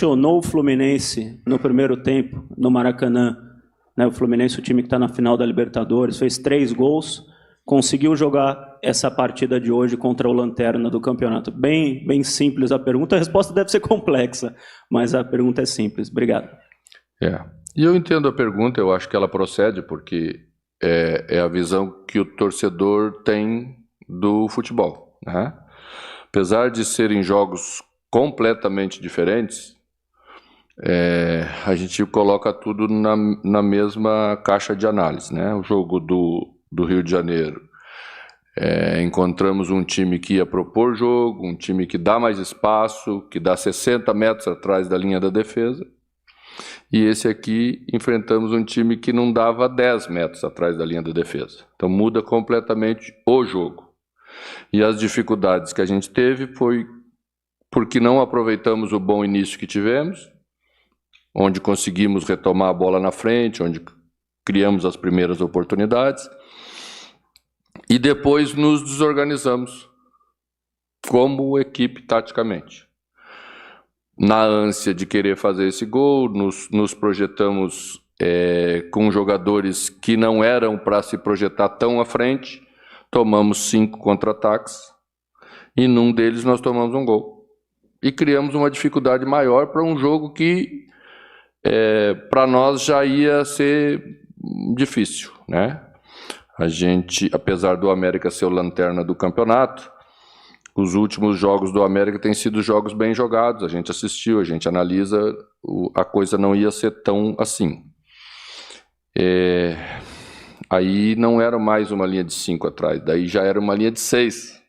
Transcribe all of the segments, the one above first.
questionou o Fluminense no primeiro tempo, no Maracanã, né? O Fluminense, o time que está na final da Libertadores, fez 3 gols, conseguiu jogar essa partida de hoje contra o Lanterna do campeonato. Bem simples a pergunta, a resposta deve ser complexa, mas a pergunta é simples. Obrigado. E eu entendo a pergunta, eu acho que ela procede, porque é a visão que o torcedor tem do futebol, né? Apesar de serem jogos completamente diferentes, a gente coloca tudo na mesma caixa de análise, né? O jogo do Rio de Janeiro, encontramos um time que ia propor jogo, um time que dá mais espaço, que dá 60 metros atrás da linha da defesa, e esse aqui enfrentamos um time que não dava 10 metros atrás da linha da defesa. Então muda completamente o jogo. E as dificuldades que a gente teve foi porque não aproveitamos o bom início que tivemos, onde conseguimos retomar a bola na frente, onde criamos as primeiras oportunidades, e depois nos desorganizamos como equipe taticamente. Na ânsia de querer fazer esse gol, nos projetamos com jogadores que não eram para se projetar tão à frente, tomamos 5 contra-ataques, e num deles nós tomamos um gol. E criamos uma dificuldade maior para um jogo que para nós já ia ser difícil, né? A gente, apesar do América ser o lanterna do campeonato, os últimos jogos do América têm sido jogos bem jogados, a gente assistiu, a gente analisa, a coisa não ia ser tão assim. Aí não era mais uma linha de 5 atrás, daí já era uma linha de 6.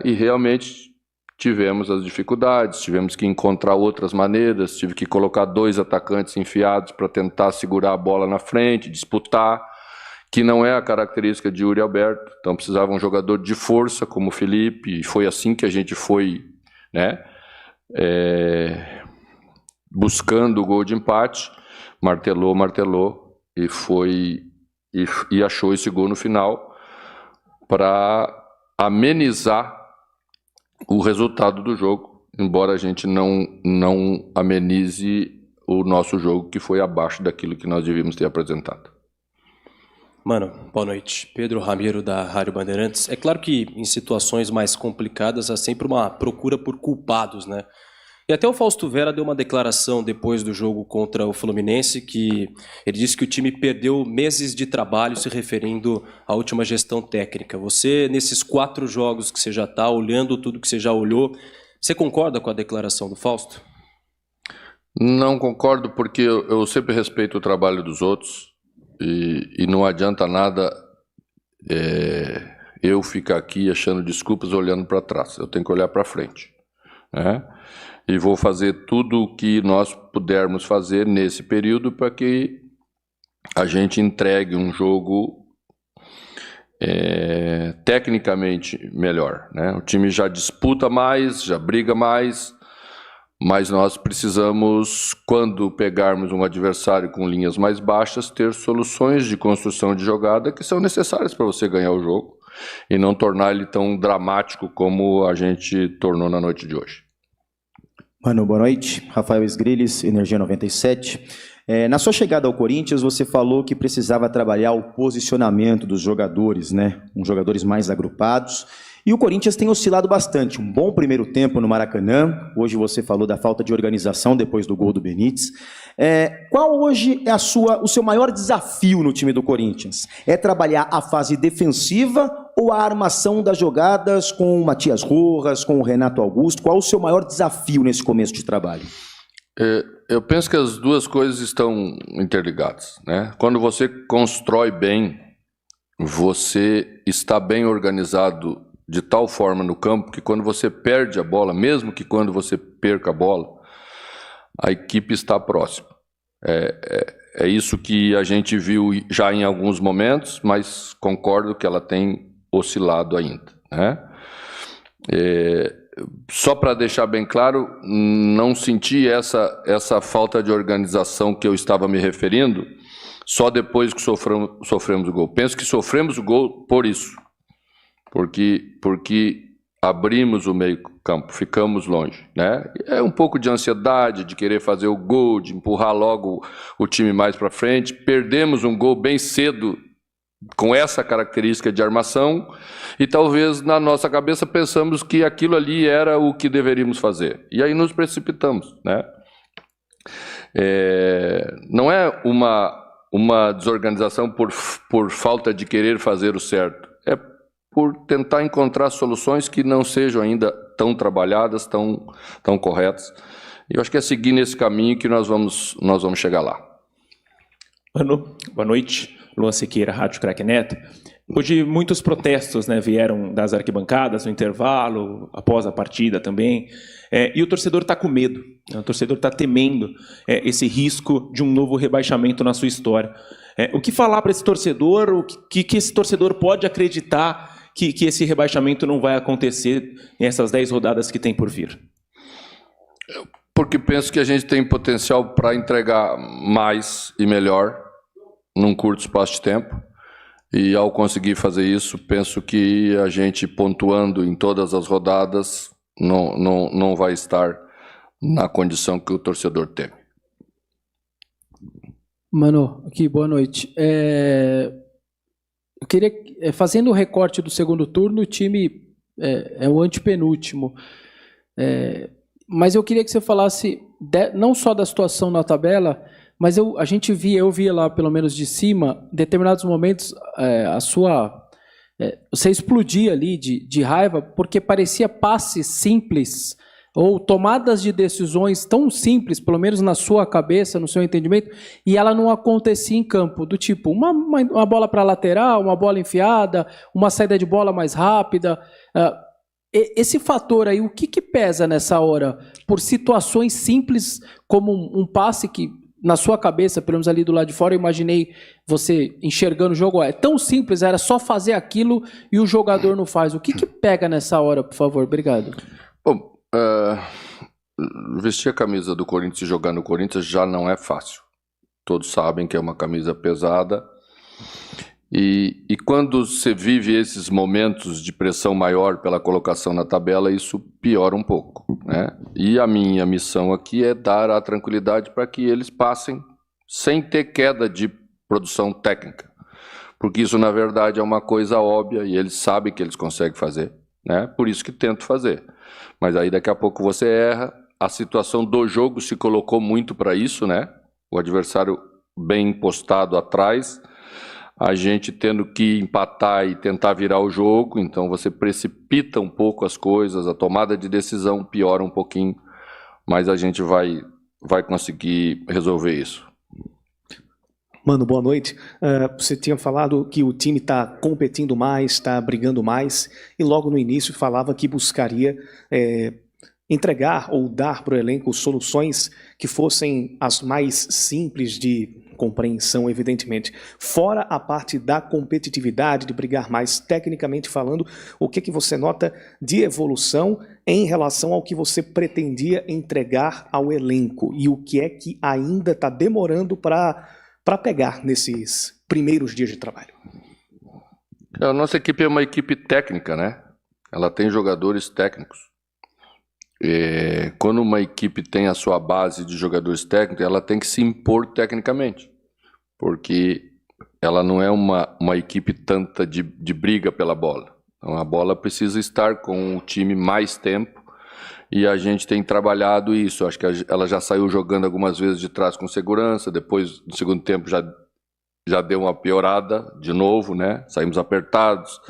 E realmente tivemos as dificuldades, tivemos que encontrar outras maneiras, tive que colocar 2 atacantes enfiados para tentar segurar a bola na frente, disputar, que não é a característica de Yuri Alberto. Então precisava um jogador de força como o Felipe, e foi assim que a gente foi, né, buscando o gol de empate, martelou e achou esse gol no final para amenizar o resultado do jogo, embora a gente não amenize o nosso jogo, que foi abaixo daquilo que nós devíamos ter apresentado. Mano, boa noite. Pedro Ramiro, da Rádio Bandeirantes. É claro que em situações mais complicadas há sempre uma procura por culpados, né? E até o Fausto Vera deu uma declaração depois do jogo contra o Fluminense, que ele disse que o time perdeu meses de trabalho se referindo à última gestão técnica. Você, nesses 4 jogos que você já está olhando tudo que você já olhou, você concorda com a declaração do Fausto? Não concordo, porque eu sempre respeito o trabalho dos outros, e não adianta nada eu ficar aqui achando desculpas olhando para trás. Eu tenho que olhar para frente, né? E vou fazer tudo o que nós pudermos fazer nesse período para que a gente entregue um jogo tecnicamente melhor, né? O time já disputa mais, já briga mais, mas nós precisamos, quando pegarmos um adversário com linhas mais baixas, ter soluções de construção de jogada que são necessárias para você ganhar o jogo e não tornar ele tão dramático como a gente tornou na noite de hoje. Mano, boa noite. Rafael Esgrilles, Energia 97. Na sua chegada ao Corinthians, você falou que precisava trabalhar o posicionamento dos jogadores, né? Uns jogadores mais agrupados. E o Corinthians tem oscilado bastante. Um bom primeiro tempo no Maracanã. Hoje você falou da falta de organização depois do gol do Benítez. Qual hoje é o seu maior desafio no time do Corinthians? É trabalhar a fase defensiva ou a armação das jogadas com o Matias Rojas, com o Renato Augusto? Qual o seu maior desafio nesse começo de trabalho? Eu penso que as duas coisas estão interligadas, né? Quando você constrói bem, você está bem organizado de tal forma no campo que quando você perde a bola, mesmo que quando você perca a bola, a equipe está próxima. É isso que a gente viu já em alguns momentos, mas concordo que ela tem oscilado ainda, né? Só para deixar bem claro, não senti essa falta de organização que eu estava me referindo só depois que sofremos o gol. Penso que sofremos o gol por isso, porque abrimos o meio-campo, ficamos longe, né? É um pouco de ansiedade, de querer fazer o gol, de empurrar logo o time mais para frente. Perdemos um gol bem cedo com essa característica de armação e talvez na nossa cabeça pensamos que aquilo ali era o que deveríamos fazer. E aí nos precipitamos, né? Não é uma desorganização por falta de querer fazer o certo. É por tentar encontrar soluções que não sejam ainda tão trabalhadas, tão corretas. E eu acho que é seguir nesse caminho que nós vamos chegar lá. Mano, boa noite. Luan Siqueira, Rádio Craque Neto. Hoje muitos protestos, né, vieram das arquibancadas no intervalo, após a partida também, e o torcedor está com medo, né, o torcedor está temendo esse risco de um novo rebaixamento na sua história. O que falar para esse torcedor, o que esse torcedor pode acreditar que esse rebaixamento não vai acontecer nessas 10 rodadas que tem por vir? Porque penso que a gente tem potencial para entregar mais e melhor num curto espaço de tempo. E ao conseguir fazer isso, penso que a gente pontuando em todas as rodadas não vai estar na condição que o torcedor teme. Mano, aqui, boa noite. Eu queria, fazendo o recorte do segundo turno, o time é o antepenúltimo. Mas eu queria que você falasse não só da situação na tabela, mas eu via lá, pelo menos de cima, em determinados momentos, você explodia ali de raiva, porque parecia passes simples, ou tomadas de decisões tão simples, pelo menos na sua cabeça, no seu entendimento, e ela não acontecia em campo, do tipo, uma bola para lateral, uma bola enfiada, uma saída de bola mais rápida. Esse fator aí, o que pesa nessa hora? Por situações simples, como um passe que, na sua cabeça, pelo menos ali do lado de fora, eu imaginei você enxergando o jogo. É tão simples, era só fazer aquilo e o jogador não faz. O que pega nessa hora, por favor? Obrigado. Bom, vestir a camisa do Corinthians e jogar no Corinthians já não é fácil. Todos sabem que é uma camisa pesada. E quando você vive esses momentos de pressão maior pela colocação na tabela, isso piora um pouco, né? E a minha missão aqui é dar a tranquilidade para que eles passem sem ter queda de produção técnica. Porque isso, na verdade, é uma coisa óbvia e eles sabem que eles conseguem fazer, né? Por isso que tento fazer. Mas aí daqui a pouco você erra. A situação do jogo se colocou muito para isso, né? O adversário bem postado atrás, a gente tendo que empatar e tentar virar o jogo, então você precipita um pouco as coisas, a tomada de decisão piora um pouquinho, mas a gente vai conseguir resolver isso. Mano, boa noite. Você tinha falado que o time está competindo mais, está brigando mais, e logo no início falava que buscaria entregar ou dar para o elenco soluções que fossem as mais simples de compreensão, evidentemente. Fora a parte da competitividade, de brigar mais tecnicamente falando, o que você nota de evolução em relação ao que você pretendia entregar ao elenco e o que é que ainda está demorando para pegar nesses primeiros dias de trabalho? A nossa equipe é uma equipe técnica, né? Ela tem jogadores técnicos. Quando uma equipe tem a sua base de jogadores técnicos, ela tem que se impor tecnicamente, porque ela não é uma equipe tanta de briga pela bola. Então a bola precisa estar com o time mais tempo e a gente tem trabalhado isso. Acho que ela já saiu jogando algumas vezes de trás com segurança, depois no segundo tempo já deu uma piorada de novo, né? Saímos apertados.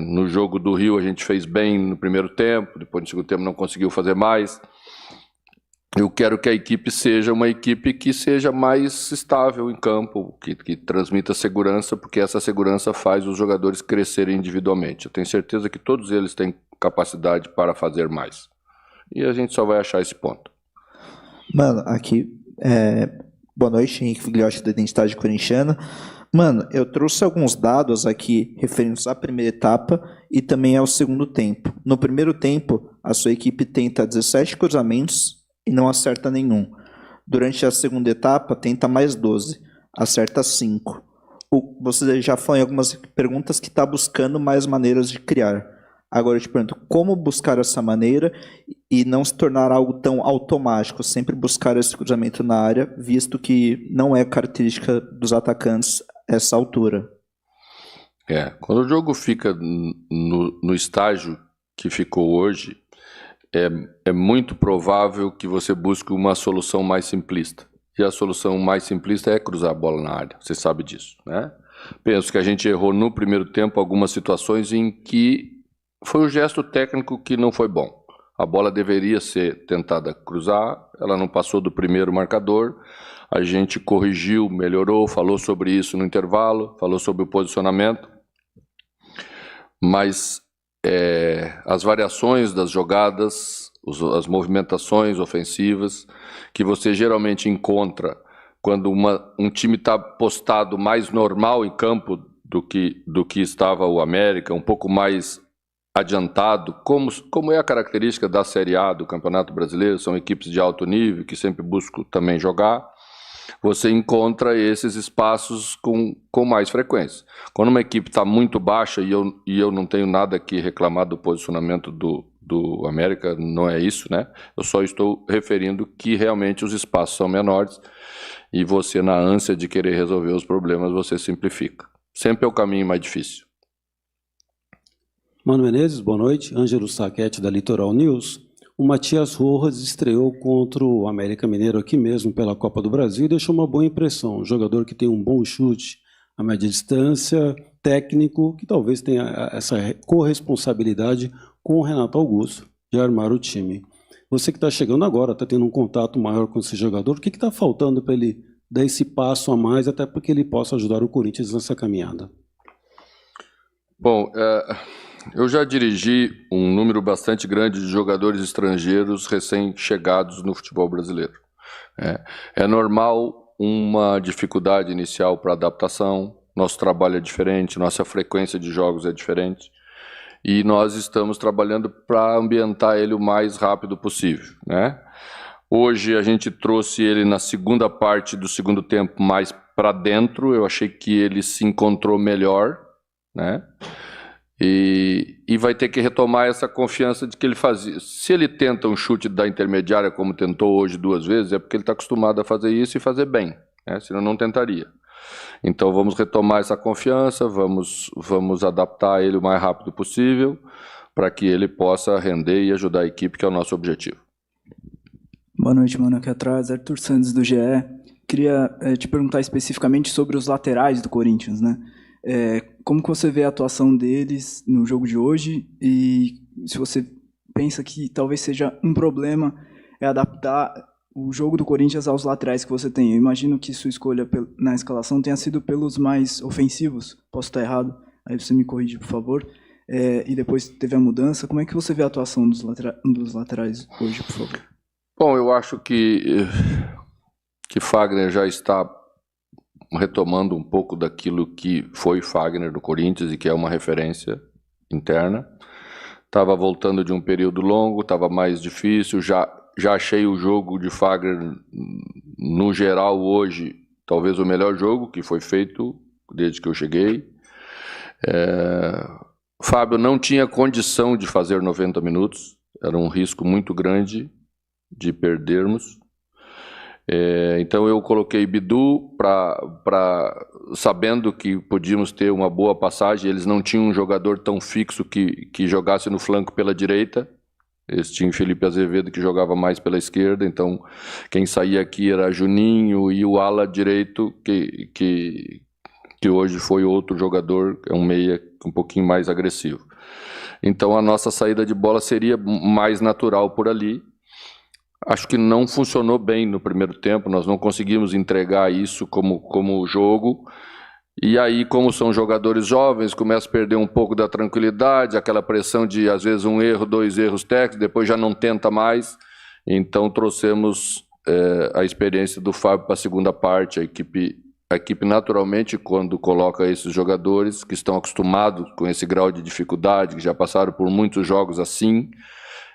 No jogo do Rio a gente fez bem no primeiro tempo, depois no segundo tempo não conseguiu fazer mais. Eu quero que a equipe seja uma equipe que seja mais estável em campo, que transmita segurança, porque essa segurança faz os jogadores crescerem individualmente. Eu tenho certeza que todos eles têm capacidade para fazer mais. E a gente só vai achar esse ponto. Mano, aqui, boa noite, Henrique Figliotti da Identidade Corintiana. Mano, eu trouxe alguns dados aqui referentes à primeira etapa e também ao segundo tempo. No primeiro tempo, a sua equipe tenta 17 cruzamentos e não acerta nenhum. Durante a segunda etapa, tenta mais 12, acerta 5. Você já falou em algumas perguntas que está buscando mais maneiras de criar. Agora eu te pergunto, como buscar essa maneira e não se tornar algo tão automático, sempre buscar esse cruzamento na área, visto que não é característica dos atacantes essa altura? Quando o jogo fica no estágio que ficou hoje, é muito provável que você busque uma solução mais simplista. E a solução mais simplista é cruzar a bola na área, você sabe disso, né? Penso que a gente errou no primeiro tempo algumas situações em que foi o gesto técnico que não foi bom. A bola deveria ser tentada cruzar, ela não passou do primeiro marcador, a gente corrigiu, melhorou, falou sobre isso no intervalo, falou sobre o posicionamento, mas as variações das jogadas, as movimentações ofensivas que você geralmente encontra quando um time está postado mais normal em campo do que estava o América, um pouco mais adiantado, como é a característica da Série A do Campeonato Brasileiro, são equipes de alto nível que sempre buscam também jogar, você encontra esses espaços com mais frequência. Quando uma equipe está muito baixa, e eu não tenho nada que reclamar do posicionamento do América, não é isso, né? Eu só estou referindo que realmente os espaços são menores e você, na ânsia de querer resolver os problemas, você simplifica. Sempre é o caminho mais difícil. Mano Menezes, boa noite. Ângelo Saquete, da Litoral News. O Matias Rojas estreou contra o América Mineiro aqui mesmo pela Copa do Brasil e deixou uma boa impressão. Um jogador que tem um bom chute a média distância, técnico, que talvez tenha essa corresponsabilidade com o Renato Augusto de armar o time. Você que está chegando agora, está tendo um contato maior com esse jogador, o que está faltando para ele dar esse passo a mais, até para que ele possa ajudar o Corinthians nessa caminhada? Bom, eu já dirigi um número bastante grande de jogadores estrangeiros recém-chegados no futebol brasileiro. É normal uma dificuldade inicial para adaptação, nosso trabalho é diferente, nossa frequência de jogos é diferente, e nós estamos trabalhando para ambientar ele o mais rápido possível, né? Hoje a gente trouxe ele na segunda parte do segundo tempo mais para dentro, eu achei que ele se encontrou melhor, né? E vai ter que retomar essa confiança de que ele fazia. Se ele tenta um chute da intermediária, como tentou hoje 2 vezes, é porque ele está acostumado a fazer isso e fazer bem, né? Senão não tentaria. Então vamos retomar essa confiança, vamos adaptar ele o mais rápido possível para que ele possa render e ajudar a equipe, que é o nosso objetivo. Boa noite, mano. Aqui atrás, Arthur Santos, do GE. Queria te perguntar especificamente sobre os laterais do Corinthians, né? Como que você vê a atuação deles no jogo de hoje e se você pensa que talvez seja um problema adaptar o jogo do Corinthians aos laterais que você tem? Eu imagino que sua escolha na escalação tenha sido pelos mais ofensivos. Posso estar errado? Aí você me corrige, por favor. E depois teve a mudança. Como é que você vê a atuação dos laterais hoje, por favor? Bom, eu acho que Fagner já está retomando um pouco daquilo que foi Fagner do Corinthians e que é uma referência interna. Estava voltando de um período longo, estava mais difícil, já achei o jogo de Fagner, no geral, hoje, talvez o melhor jogo que foi feito desde que eu cheguei. Fábio não tinha condição de fazer 90 minutos, era um risco muito grande de perdermos. Então eu coloquei Bidu sabendo que podíamos ter uma boa passagem. Eles não tinham um jogador tão fixo que jogasse no flanco pela direita. Eles tinham Felipe Azevedo, que jogava mais pela esquerda, então quem saía aqui era Juninho e o ala direito, que hoje foi outro jogador, é um meia um pouquinho mais agressivo. Então a nossa saída de bola seria mais natural por ali. Acho que não funcionou bem no primeiro tempo, nós não conseguimos entregar isso como jogo. E aí, como são jogadores jovens, começa a perder um pouco da tranquilidade, aquela pressão de, às vezes, 1 erro, 2 erros técnicos, depois já não tenta mais. Então, trouxemos a experiência do Fábio para a segunda parte. A equipe, naturalmente, quando coloca esses jogadores que estão acostumados com esse grau de dificuldade, que já passaram por muitos jogos assim,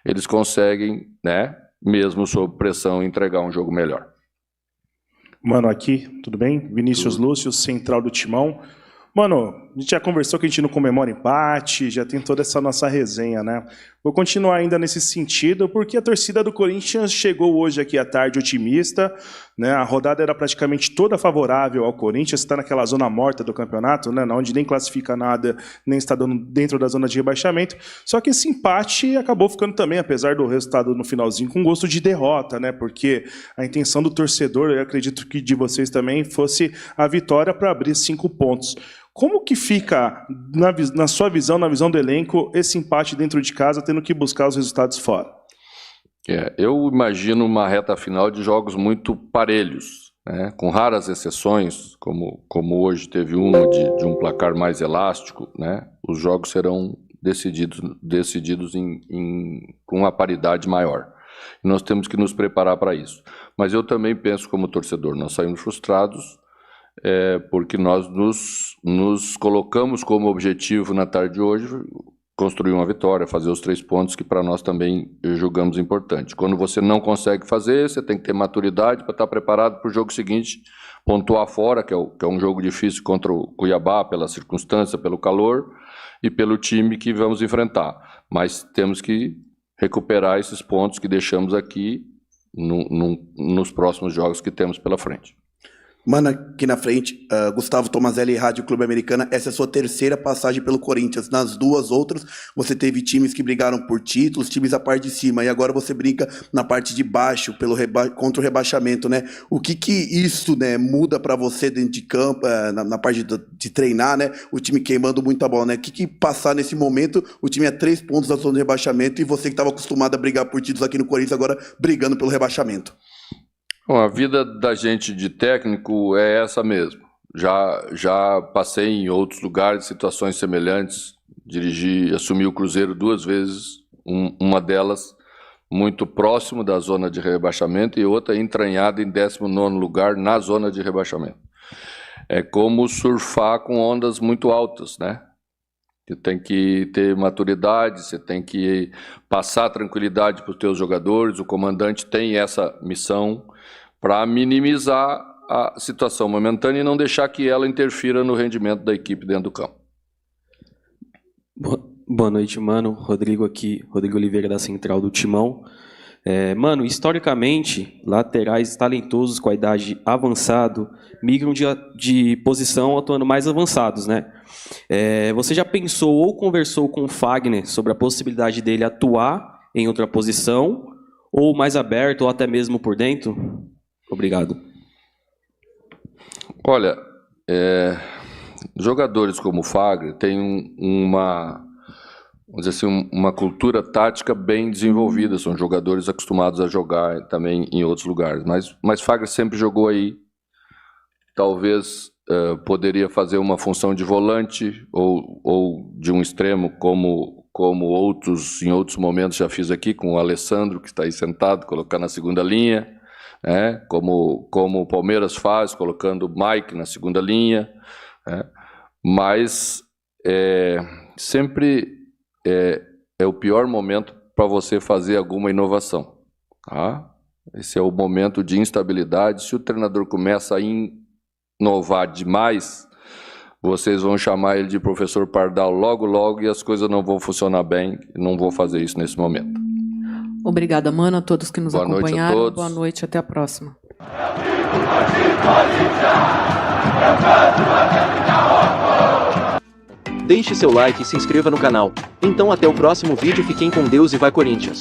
eles conseguem, né, mesmo sob pressão, entregar um jogo melhor. Mano, aqui, tudo bem? Vinícius Lúcio, central do Timão. Mano, a gente já conversou que a gente não comemora empate, já tem toda essa nossa resenha, né? Vou continuar ainda nesse sentido, porque a torcida do Corinthians chegou hoje aqui à tarde otimista, né? A rodada era praticamente toda favorável ao Corinthians, está naquela zona morta do campeonato, né? Onde nem classifica nada, nem está dentro da zona de rebaixamento. Só que esse empate acabou ficando também, apesar do resultado no finalzinho, com gosto de derrota, né? Porque a intenção do torcedor, eu acredito que de vocês também, fosse a vitória para abrir 5 pontos. Como que fica, na sua visão, na visão do elenco, esse empate dentro de casa, tendo que buscar os resultados fora? Eu imagino uma reta final de jogos muito parelhos, né? Com raras exceções, como hoje teve uma de um placar mais elástico, né? Os jogos serão decididos com uma paridade maior. E nós temos que nos preparar para isso. Mas eu também penso como torcedor, nós saímos frustrados, porque nós nos colocamos como objetivo na tarde de hoje construir uma vitória, fazer os 3 pontos que para nós também julgamos importante. Quando você não consegue fazer, você tem que ter maturidade para estar preparado para o jogo seguinte, pontuar fora, que é um jogo difícil contra o Cuiabá, pela circunstância, pelo calor e pelo time que vamos enfrentar. Mas temos que recuperar esses pontos que deixamos aqui nos próximos jogos que temos pela frente. Mano, aqui na frente, Gustavo Tomazelli, Rádio Clube Americana. Essa é a sua terceira passagem pelo Corinthians. Nas 2 outras, você teve times que brigaram por títulos, times a parte de cima, e agora você brinca na parte de baixo, contra o rebaixamento, né? O que isso, né, muda para você dentro de campo, na parte de treinar, né? O time queimando muita bola, né? O que passar nesse momento, o time é 3 pontos da zona de rebaixamento, e você que estava acostumado a brigar por títulos aqui no Corinthians, agora brigando pelo rebaixamento. Bom, a vida da gente de técnico é essa mesmo. Já passei em outros lugares, situações semelhantes, assumi o Cruzeiro 2 vezes, uma delas muito próximo da zona de rebaixamento e outra entranhada em 19º lugar na zona de rebaixamento. É como surfar com ondas muito altas, né? Você tem que ter maturidade, você tem que passar tranquilidade para os teus jogadores, o comandante tem essa missão para minimizar a situação momentânea e não deixar que ela interfira no rendimento da equipe dentro do campo. Boa noite, mano. Rodrigo aqui, Rodrigo Oliveira da Central do Timão. Mano, historicamente, laterais talentosos com a idade avançada migram de posição atuando mais avançados, né? Você já pensou ou conversou com o Fagner sobre a possibilidade dele atuar em outra posição, ou mais aberto, ou até mesmo por dentro? Obrigado. Olha, jogadores como o Fagner têm vamos dizer assim, uma cultura tática bem desenvolvida, são jogadores acostumados a jogar também em outros lugares, mas Fagner sempre jogou aí, talvez poderia fazer uma função de volante ou de um extremo, como em outros momentos já fiz aqui com o Alessandro, que está aí sentado, colocar na segunda linha, como o Palmeiras faz, colocando o Mike na segunda linha, mas sempre é o pior momento para você fazer alguma inovação. Tá? Esse é o momento de instabilidade. Se o treinador começa a inovar demais, vocês vão chamar ele de professor Pardal logo e as coisas não vão funcionar bem. Não vou fazer isso nesse momento. Obrigada, mano, a todos que nos acompanharam. Noite a todos. Boa noite, até a próxima. Deixe seu like e se inscreva no canal. Então até o próximo vídeo, fiquem com Deus e vai Corinthians!